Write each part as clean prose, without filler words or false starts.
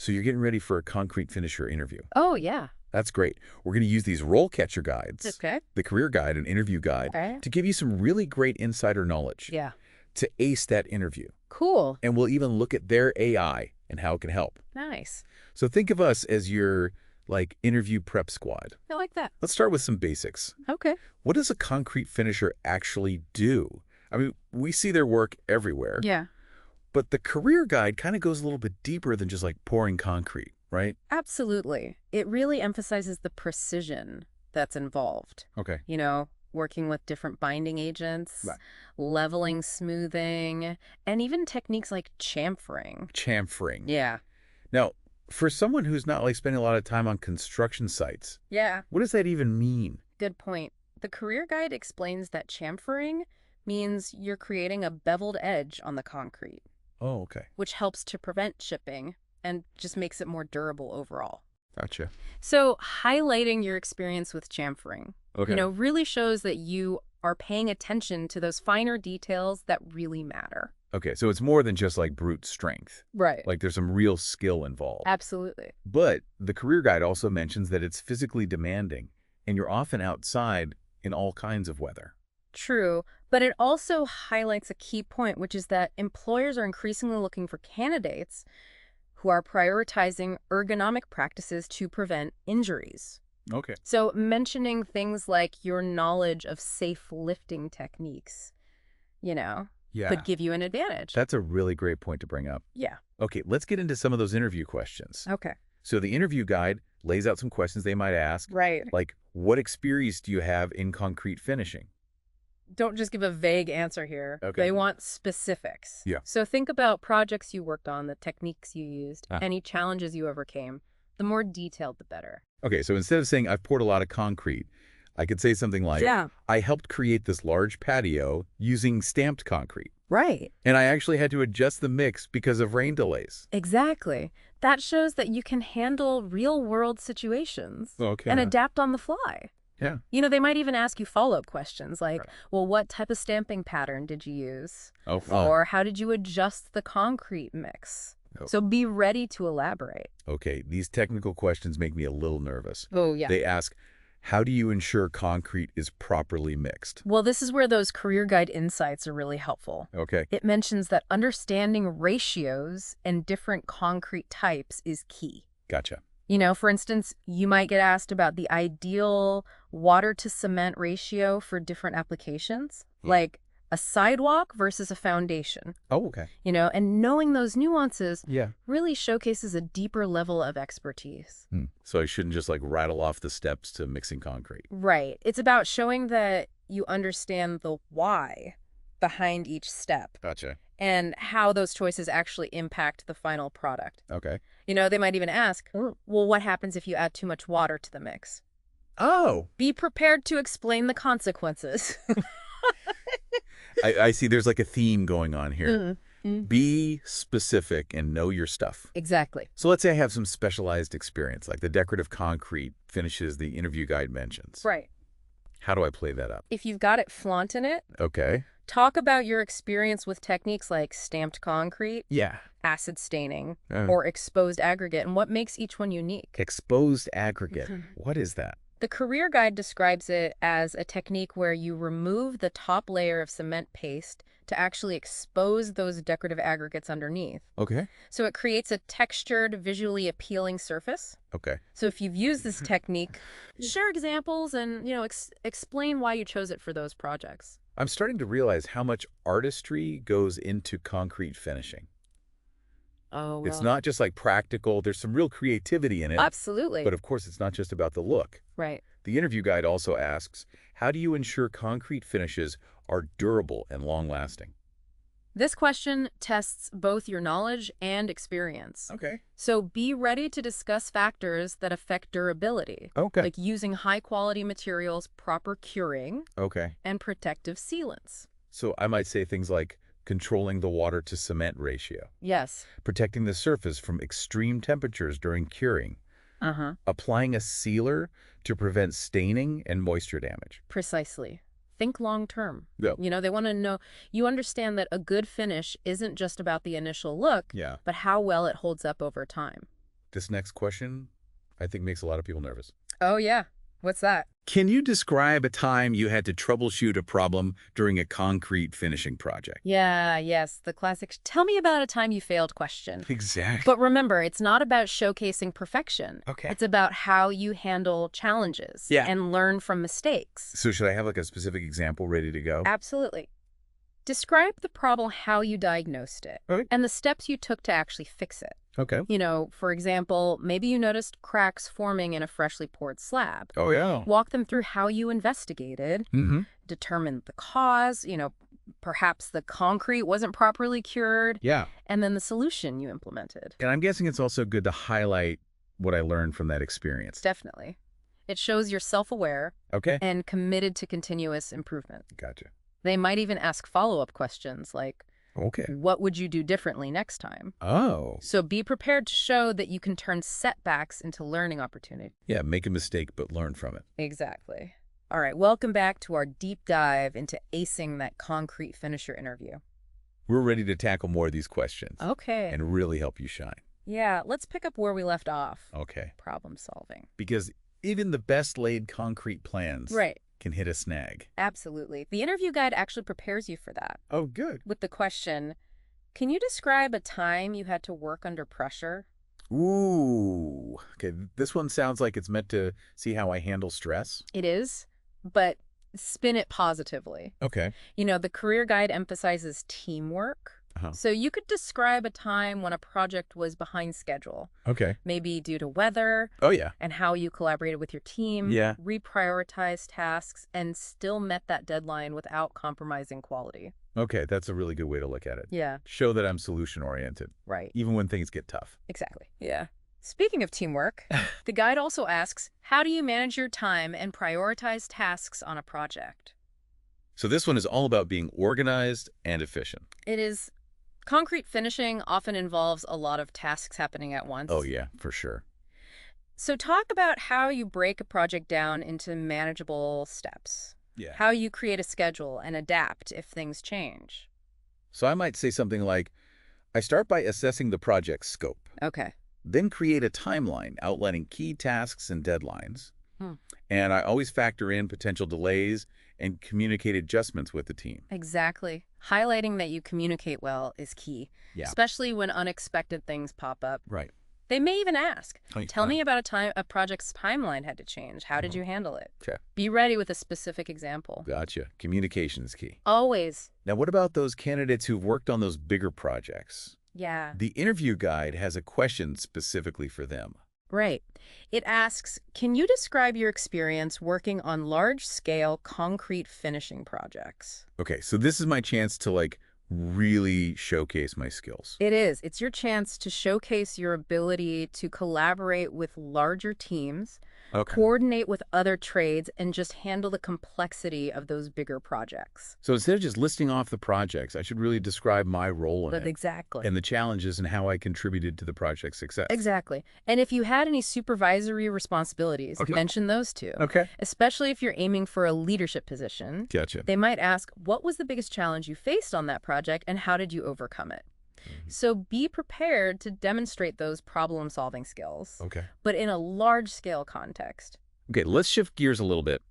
So you're getting ready for a concrete finisher interview. Oh, yeah. That's great. We're going to use these RoleCatcher guides, Okay. the career guide and interview guide, Okay. to give you some really great insider knowledge Yeah. to ace that interview. Cool. And we'll even look at their AI and how it can help. Nice. So think of us as your, interview prep squad. I like that. Let's start with some basics. Okay. What does a concrete finisher actually do? I mean, we see their work everywhere. Yeah. But the career guide kind of goes a little bit deeper than just pouring concrete, right? Absolutely. It really emphasizes the precision that's involved. Okay. Working with different binding agents, Right. leveling, smoothing, and even techniques like chamfering. Chamfering. Yeah. Now, for someone who's not spending a lot of time on construction sites, Yeah. what does that even mean? Good point. The career guide explains that chamfering means you're creating a beveled edge on the concrete, Oh, okay. which helps to prevent chipping and just makes it more durable overall. Gotcha. So highlighting your experience with chamfering, Okay. really shows that you are paying attention to those finer details that really matter. Okay, so it's more than just brute strength. Right. There's some real skill involved. Absolutely. But the career guide also mentions that it's physically demanding, and you're often outside in all kinds of weather. True, but it also highlights a key point, which is that employers are increasingly looking for candidates who are prioritizing ergonomic practices to prevent injuries. Okay. So mentioning things like your knowledge of safe lifting techniques, Yeah. could give you an advantage. That's a really great point to bring up. Yeah. Okay, let's get into some of those interview questions. Okay. So the interview guide lays out some questions they might ask, Right. like, what experience do you have in concrete finishing? Don't just give a vague answer here. Okay. They want specifics. Yeah. So think about projects you worked on, the techniques you used, Ah. any challenges you overcame. The more detailed, the better. Okay, so instead of saying, I've poured a lot of concrete, I could say something like, I helped create this large patio using stamped concrete. Right. And I actually had to adjust the mix because of rain delays. Exactly. That shows that you can handle real-world situations Okay. and adapt on the fly. Yeah. They might even ask you follow-up questions like, Right. well, what type of stamping pattern did you use? Oh. Or how did you adjust the concrete mix? Oh. So be ready to elaborate. Okay, these technical questions make me a little nervous. Oh, yeah. They ask, how do you ensure concrete is properly mixed? Well, this is where those career guide insights are really helpful. Okay. It mentions that understanding ratios and different concrete types is key. Gotcha. For instance, you might get asked about the ideal water-to-cement ratio for different applications, like a sidewalk versus a foundation. Oh, okay. And knowing those nuances Yeah. really showcases a deeper level of expertise. So I shouldn't just rattle off the steps to mixing concrete. Right. It's about showing that you understand the why behind each step Gotcha. and how those choices actually impact the final product. Okay. They might even ask, well, what happens if you add too much water to the mix? Oh, Be prepared to explain the consequences. I see there's a theme going on here. Mm-hmm. Be specific and know your stuff. Exactly. So let's say I have some specialized experience, like the decorative concrete finishes the interview guide mentions. Right. How do I play that up? If you've got it flaunting it, Okay. talk about your experience with techniques like stamped concrete, Yeah. acid staining, Uh, or exposed aggregate, and what makes each one unique. Exposed aggregate. What is that? The career guide describes it as a technique where you remove the top layer of cement paste to actually expose those decorative aggregates underneath. Okay. So it creates a textured, visually appealing surface. Okay. So if you've used this technique, share examples and, explain why you chose it for those projects. I'm starting to realize how much artistry goes into concrete finishing. Oh, It's not just practical. There's some real creativity in it. Absolutely. But of course, it's not just about the look. Right. The interview guide also asks, how do you ensure concrete finishes are durable and long-lasting? This question tests both your knowledge and experience. Okay. So be ready to discuss factors that affect durability, Okay. like using high-quality materials, proper curing, Okay. and protective sealants. So I might say things like controlling the water-to-cement ratio, Yes. protecting the surface from extreme temperatures during curing, applying a sealer to prevent staining and moisture damage. Precisely. Think long-term. Yeah. They want to know, you understand that a good finish isn't just about the initial look, Yeah. but how well it holds up over time. This next question, I think, makes a lot of people nervous. Oh, yeah. What's that? Can you describe a time you had to troubleshoot a problem during a concrete finishing project? Yes, the classic, tell me about a time you failed question. Exactly. But remember, it's not about showcasing perfection. Okay. It's about how you handle challenges and learn from mistakes. So should I have like a specific example ready to go? Absolutely. Describe the problem, how you diagnosed it, and the steps you took to actually fix it. Okay. For example, maybe you noticed cracks forming in a freshly poured slab. Oh, yeah. Walk them through how you investigated, determined the cause, perhaps the concrete wasn't properly cured, and then the solution you implemented. And I'm guessing it's also good to highlight what I learned from that experience. Definitely. It shows you're self-aware and committed to continuous improvement. Gotcha. They might even ask follow-up questions like, what would you do differently next time? Oh. So be prepared to show that you can turn setbacks into learning opportunities. Yeah, make a mistake, but learn from it. Exactly. All right, welcome back to our deep dive into acing that concrete finisher interview. We're ready to tackle more of these questions. Okay. And really help you shine. Yeah, let's pick up where we left off. Okay. Problem solving. Because even the best laid concrete plans can hit a snag. Absolutely. The interview guide actually prepares you for that. Oh, good. With the question, can you describe a time you had to work under pressure? Ooh. Okay, this one sounds like it's meant to see how I handle stress. It is, but spin it positively. Okay. The career guide emphasizes teamwork. So you could describe a time when a project was behind schedule. Okay. Maybe due to weather. Oh, yeah. And how you collaborated with your team. Yeah. Reprioritized tasks and still met that deadline without compromising quality. Okay, that's a really good way to look at it. Yeah. Show that I'm solution-oriented. Right. Even when things get tough. Exactly. Yeah. Speaking of teamwork, the guide also asks, how do you manage your time and prioritize tasks on a project? So this one is all about being organized and efficient. It is. Concrete finishing often involves a lot of tasks happening at once. Oh, yeah, for sure. So talk about how you break a project down into manageable steps. Yeah. How you create a schedule and adapt if things change. So I might say something like, I start by assessing the project's scope. Okay. Then create a timeline outlining key tasks and deadlines. And I always factor in potential delays and communicate adjustments with the team. Exactly. Highlighting that you communicate well is key, especially when unexpected things pop up. Right. They may even ask, tell me about a time a project's timeline had to change. How did you handle it? Okay. Be ready with a specific example. Gotcha. Communication is key. Always. Now, what about those candidates who've worked on those bigger projects? Yeah. The interview guide has a question specifically for them. Right. It asks, can you describe your experience working on large-scale concrete finishing projects? Okay, so this is my chance to, really showcase my skills. It is. It's your chance to showcase your ability to collaborate with larger teams, coordinate with other trades, and just handle the complexity of those bigger projects. So instead of just listing off the projects, I should really describe my role in it. Exactly. And the challenges and how I contributed to the project's success. Exactly. And if you had any supervisory responsibilities, mention those too. Okay. Especially if you're aiming for a leadership position. Gotcha. They might ask, what was the biggest challenge you faced on that project and how did you overcome it? So be prepared to demonstrate those problem-solving skills, but in a large-scale context. Okay, let's shift gears a little bit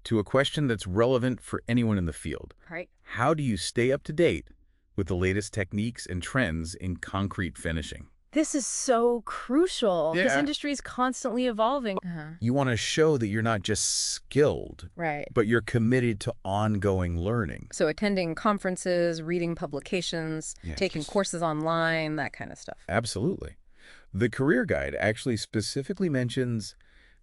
to a question that's relevant for anyone in the field. Right. How do you stay up to date with the latest techniques and trends in concrete finishing? This is so crucial. This industry is constantly evolving. You want to show that you're not just skilled, but you're committed to ongoing learning. So attending conferences, reading publications, taking courses online, that kind of stuff. Absolutely. The career guide actually specifically mentions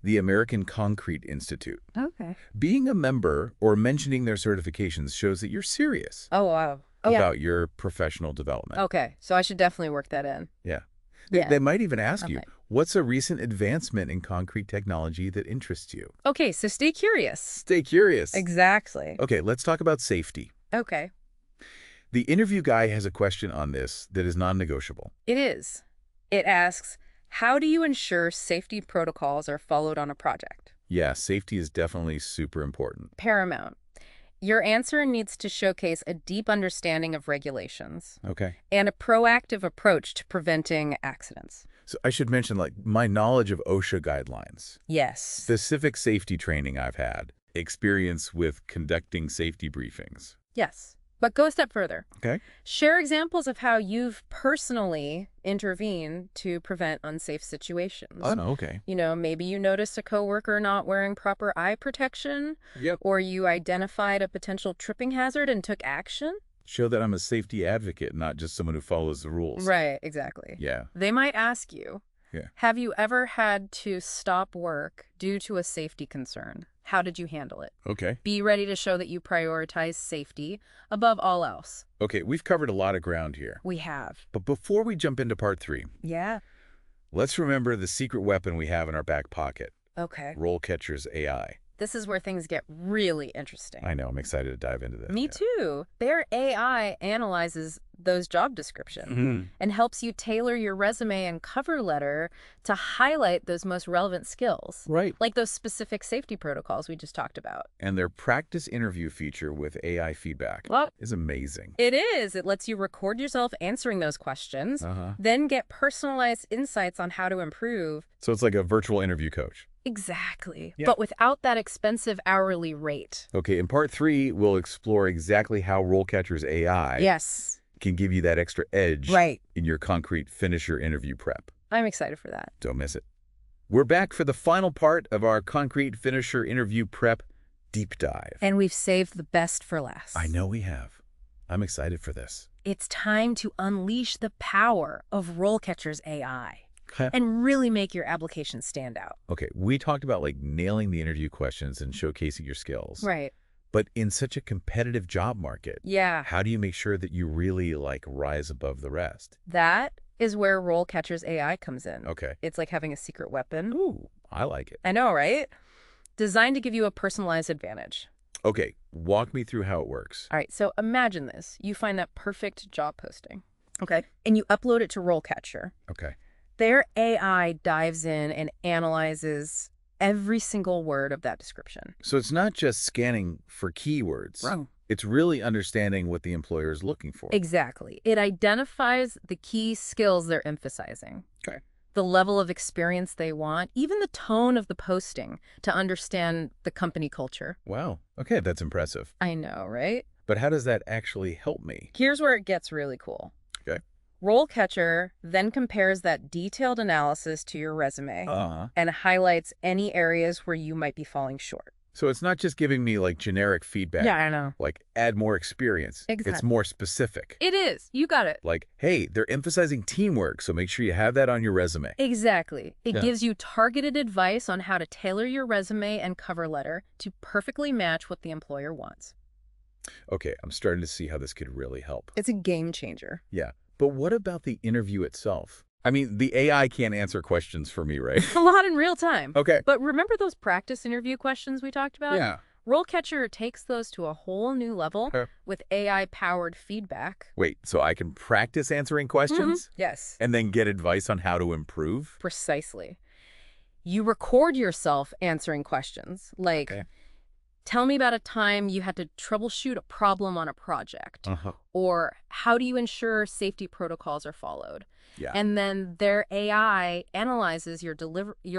the American Concrete Institute. Okay. Being a member or mentioning their certifications shows that you're serious about your professional development. Okay, so I should definitely work that in. Yeah. They might even ask you, what's a recent advancement in concrete technology that interests you? Okay, so stay curious. Stay curious. Exactly. Okay, let's talk about safety. Okay. The interview guy has a question on this that is non-negotiable. It is. It asks, how do you ensure safety protocols are followed on a project? Yeah, safety is definitely super important. Paramount. Your answer needs to showcase a deep understanding of regulations. Okay. And a proactive approach to preventing accidents. So I should mention, like, my knowledge of OSHA guidelines, Yes. specific safety training I've had, experience with conducting safety briefings. Yes. But go a step further. Okay. Share examples of how you've personally intervened to prevent unsafe situations. Oh, okay. Maybe you noticed a coworker not wearing proper eye protection, Yep. or you identified a potential tripping hazard and took action. Show that I'm a safety advocate, not just someone who follows the rules. Right, exactly. Yeah. They might ask you, have you ever had to stop work due to a safety concern? How did you handle it? Okay. Be ready to show that you prioritize safety above all else. Okay, we've covered a lot of ground here. We have. But before we jump into part 3, Yeah. let's remember the secret weapon we have in our back pocket, Okay. RoleCatcher's AI. This is where things get really interesting. I know, I'm excited to dive into this. Me too. Their AI analyzes those job descriptions and helps you tailor your resume and cover letter to highlight those most relevant skills. Right. Like those specific safety protocols we just talked about. And their practice interview feature with AI feedback is amazing. It is. It lets you record yourself answering those questions, then get personalized insights on how to improve. So it's like a virtual interview coach. Exactly. Yeah. But without that expensive hourly rate. Okay, in part 3, we'll explore exactly how RoleCatcher's AI can give you that extra edge in your concrete finisher interview prep. I'm excited for that. Don't miss it. We're back for the final part of our concrete finisher interview prep deep dive. And we've saved the best for last. I know we have. I'm excited for this. It's time to unleash the power of RoleCatcher's AI. And really make your application stand out. Okay, we talked about like nailing the interview questions and showcasing your skills. Right. But in such a competitive job market, how do you make sure that you really like rise above the rest? That is where RoleCatcher's AI comes in. Okay. It's like having a secret weapon. Ooh, I like it. I know, right? Designed to give you a personalized advantage. Okay, walk me through how it works. All right, so imagine this. You find that perfect job posting. Okay. And you upload it to RoleCatcher. Okay. Their AI dives in and analyzes every single word of that description. So it's not just scanning for keywords. Wrong. It's really understanding what the employer is looking for. Exactly. It identifies the key skills they're emphasizing. Okay. The level of experience they want, even the tone of the posting to understand the company culture. Wow. Okay, that's impressive. I know, right? But how does that actually help me? Here's where it gets really cool. Okay. RoleCatcher then compares that detailed analysis to your resume and highlights any areas where you might be falling short. So it's not just giving me like generic feedback. Yeah, I know. Like add more experience. Exactly. It's more specific. It is. You got it. Like, hey, they're emphasizing teamwork, so make sure you have that on your resume. Exactly. It gives you targeted advice on how to tailor your resume and cover letter to perfectly match what the employer wants. Okay, I'm starting to see how this could really help. It's a game changer. Yeah. But what about the interview itself? I mean, the AI can't answer questions for me, right? A lot in real time. Okay. But remember those practice interview questions we talked about? Yeah. RoleCatcher takes those to a whole new level with AI-powered feedback. Wait, so I can practice answering questions? Yes. And then get advice on how to improve? Precisely. You record yourself answering questions like, tell me about a time you had to troubleshoot a problem on a project. Or how do you ensure safety protocols are followed? Yeah. And then their AI analyzes your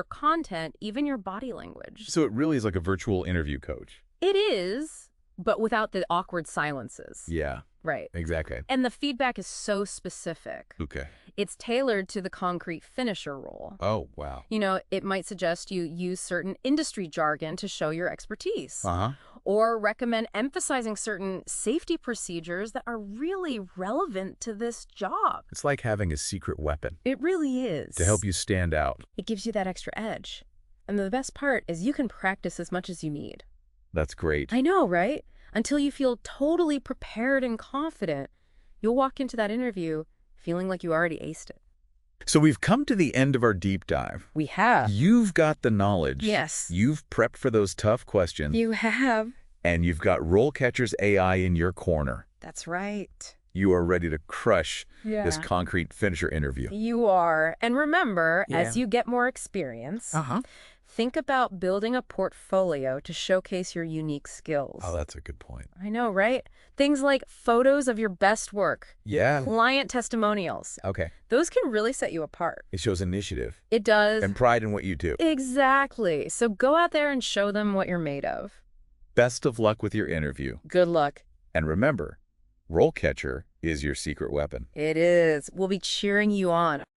content, even your body language. So it really is like a virtual interview coach. It is, but without the awkward silences. Yeah. Right. Exactly. And the feedback is so specific. Okay. It's tailored to the concrete finisher role. Oh, wow. It might suggest you use certain industry jargon to show your expertise. Or recommend emphasizing certain safety procedures that are really relevant to this job. It's like having a secret weapon. It really is. To help you stand out. It gives you that extra edge. And the best part is you can practice as much as you need. That's great. I know, right? Until you feel totally prepared and confident, you'll walk into that interview feeling like you already aced it. So we've come to the end of our deep dive. We have. You've got the knowledge. Yes. You've prepped for those tough questions. You have. And you've got RoleCatcher's AI in your corner. That's right. You are ready to crush this concrete finisher interview. You are. And remember, as you get more experience, think about building a portfolio to showcase your unique skills. Oh, that's a good point. I know, right? Things like photos of your best work. Yeah. Client testimonials. Okay. Those can really set you apart. It shows initiative. It does. And pride in what you do. Exactly. So go out there and show them what you're made of. Best of luck with your interview. Good luck. And remember, RoleCatcher is your secret weapon. It is. We'll be cheering you on.